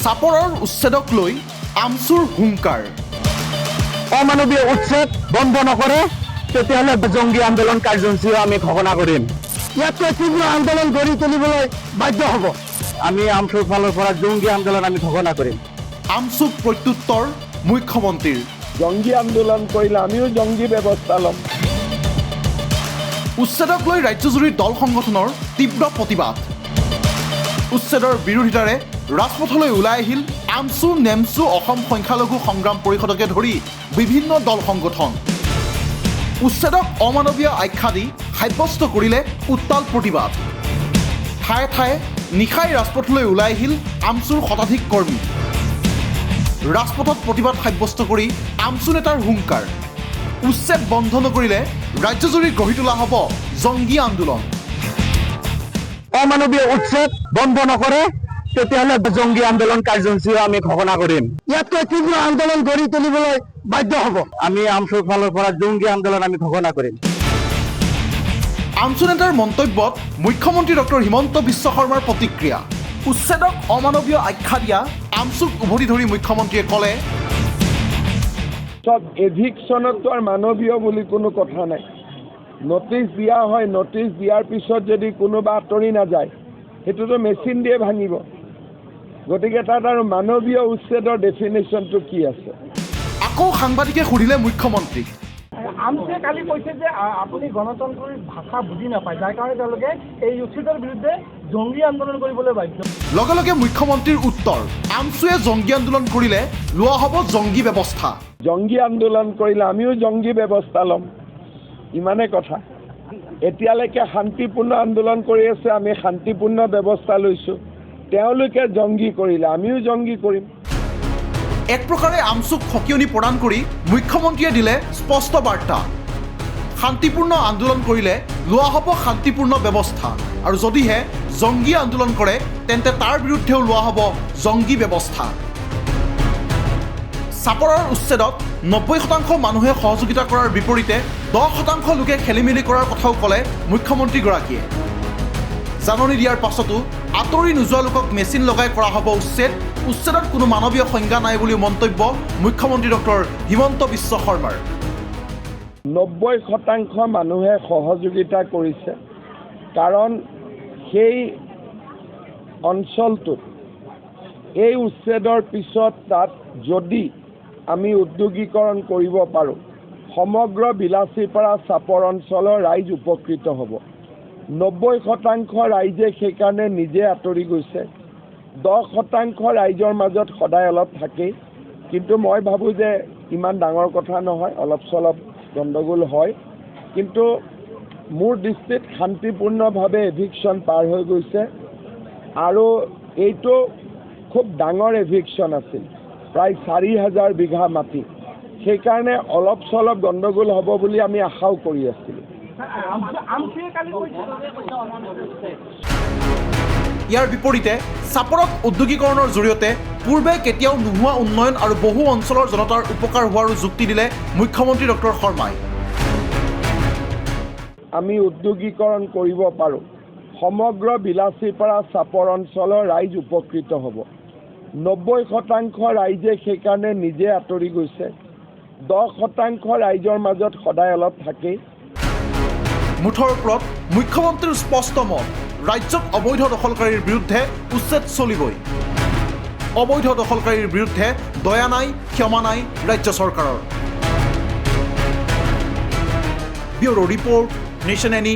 চাপৰৰ উচ্ছেদক লৈ আমচুৰ হুংকাৰ। অমানৱীয় উচ্ছেদ বন্ধ নকৰে তেতিয়াহ'লে জংগী আন্দোলন কাৰ্যসূচীও আমি ঘোষণা কৰিম। ইয়াতকৈ তীব্ৰ আন্দোলন গঢ়ি তুলিবলৈ বাধ্য হ'ব। আমি আমচুৰ ফালৰ পৰা জংগী আন্দোলন আমি ঘোষণা কৰিম। আমচুক প্ৰত্যুত্তৰ মুখ্যমন্ত্ৰীৰ। জংগী আন্দোলন কৰিলে আমিও জংগী ব্যৱস্থা ল'ম। উচ্ছেদক লৈ ৰাজ্যজুৰি দল সংগঠনৰ তীব্ৰ প্ৰতিবাদ। উচ্ছেদৰ বিৰোধিতাৰে ৰাজপথলৈ ওলাই আহিল আমচু নেমচু অসম সংখ্যালঘু সংগ্ৰাম পৰিষদকে ধৰি বিভিন্ন দল সংগঠন। উচ্ছেদক অমানৱীয় আখ্যা দি সাব্যস্ত কৰিলে উত্তাল প্ৰতিবাদ। ঠায়ে ঠায়ে নিশাই ৰাজপথলৈ ওলাই আহিল আমচুৰ শতাধিক কৰ্মী। ৰাজপথত প্ৰতিবাদ সাব্যস্ত কৰি আমচু নেতাৰ হুংকাৰ। উচ্ছেদ বন্ধ নকৰিলে ৰাজ্যজুৰি গঢ়ি তোলা হ'ব জংগী আন্দোলন। অমানৱীয় উচ্ছেদ বন্ধ নকৰে তেতিয়াহ'লে জংগী আন্দোলন কাৰ্যসূচীও আমি ঘোষণা কৰিম। ইয়াতকৈ তীব্ৰ আন্দোলন গঢ়ি তুলিবলৈ বাধ্য হ'ব। আমি আমচুৰ ফালৰ পৰা জংগী আন্দোলন আমি ঘোষণা কৰিম। আমচু নেতাৰ মন্তব্যত মুখ্যমন্ত্ৰী ডক্টৰ হিমন্ত বিশ্ব শৰ্মাৰ প্ৰতিক্ৰিয়া। উচ্ছেদক অমানৱীয় আখ্যা দিয়া আমচুক উভতি ধৰি মুখ্যমন্ত্ৰীয়ে ক'লে, এভিকশ্যনততো আৰু মানৱীয় বুলি কোনো কথা নাই। নটিচ দিয়া হয়, নটিচ দিয়াৰ পিছত যদি কোনোবা আঁতৰি নাযায় সেইটোতো মেচিন দিয়ে ভাঙিব। গতিকে তাত আৰু মানৱীয় উচ্ছেদৰ ডেফিনেশ্যনটো কি আছে? আকৌ সাংবাদিকে সুধিলে মুখ্যমন্ত্ৰীক। আমচুৱে কালি কৈছে যে আপুনি গণতন্ত্ৰৰ ভাষা বুজি নাপায়, যাৰ কাৰণে তেওঁলোকে এই উচ্ছেদৰ বিৰুদ্ধে জংগী আন্দোলন কৰিবলৈ বাধ্য। লগে লগে মুখ্যমন্ত্ৰীৰ উত্তৰ, আমচুৱে জংগী আন্দোলন কৰিলে লোৱা হ'ব জংগী ব্যৱস্থা। জংগী আন্দোলন কৰিলে আমিও জংগী ব্যৱস্থা ল'ম, ইমানে কথা। এতিয়ালৈকে শান্তিপূৰ্ণ আন্দোলন কৰি আছে, আমি শান্তিপূৰ্ণ ব্যৱস্থা লৈছোঁ। তেওঁলোকে জংগী কৰিলে আমিও জংগী কৰিম। এক প্ৰকাৰে আমচুক সকিয়নি প্ৰদান কৰি মুখ্যমন্ত্ৰীয়ে দিলে স্পষ্ট বাৰ্তা। শান্তিপূৰ্ণ আন্দোলন কৰিলে লোৱা হ'ব শান্তিপূৰ্ণ ব্যৱস্থা, আৰু যদিহে জংগী আন্দোলন কৰে তেন্তে তাৰ বিৰুদ্ধেও লোৱা হ'ব জংগী ব্যৱস্থা। চাপৰৰ উচ্ছেদত 90% মানুহে সহযোগিতা কৰাৰ বিপৰীতে 10% লোকে খেলিমেলি কৰাৰ কথাও ক'লে মুখ্যমন্ত্ৰীগৰাকীয়ে। জাননী দিয়াৰ পাছতো আঁতৰি নোযোৱা লোকক মেচিন লগাই কৰা হ'ব উচ্ছেদ। উচ্ছেদত কোনো মানৱীয় সংজ্ঞা নাই বুলিও মন্তব্য মুখ্যমন্ত্ৰী ডক্টৰ হিমন্ত বিশ্ব শৰ্মাৰ। 90% মানুহে সহযোগিতা কৰিছে, কাৰণ সেই অঞ্চলটোত এই উচ্ছেদৰ পিছত তাত যদি আমি উদ্যোগীকৰণ কৰিব পাৰোঁ, সমগ্ৰ বিলাচীপাৰা চাপৰ অঞ্চলৰ ৰাইজ উপকৃত হ'ব। 90% ৰাইজে সেইকাৰণে নিজে আঁতৰি গৈছে। 10% ৰাইজৰ মাজত সদায় অলপ থাকেই, কিন্তু মই ভাবোঁ যে ইমান ডাঙৰ কথা নহয়, অলপ চলপ গণ্ডগোল হয়। কিন্তু মোৰ দৃষ্টিত শান্তিপূৰ্ণভাৱে এভিকশ্যন পাৰ হৈ গৈছে, আৰু এইটো খুব ডাঙৰ এভিকশ্যন আছিল, প্ৰায় 4000 বিঘা মাটি। সেইকাৰণে অলপ চলপ গণ্ডগোল হ'ব বুলি আমি আশাও কৰি আছিলোঁ। ইয়াৰ বিপৰীতে চাপৰত উদ্যোগীকৰণৰ জৰিয়তে পূৰ্বে কেতিয়াও নোহোৱা উন্নয়ন আৰু বহু অঞ্চলৰ জনতাৰ উপকাৰ হোৱাৰো যুক্তি দিলে মুখ্যমন্ত্ৰী ডক্টৰ শৰ্মাই। আমি উদ্যোগীকৰণ কৰিব পাৰোঁ, সমগ্ৰ বিলাচীপাৰা চাপৰ অঞ্চলৰ ৰাইজ উপকৃত হ'ব। 90% ৰাইজে সেইকাৰণে নিজে আঁতৰি গৈছে। 10% ৰাইজৰ মাজত সদায় অলপ থাকেই। মুঠৰ ওপৰত মুখ্যমন্ত্ৰীৰ স্পষ্ট মত, ৰাজ্যত অবৈধ দখলকাৰীৰ বিৰুদ্ধে উচ্ছেদ চলিবই। অবৈধ দখলকাৰীৰ বিৰুদ্ধে দয়া নাই, ক্ষমা নাই ৰাজ্য চৰকাৰৰ। Bureau' report, nation any.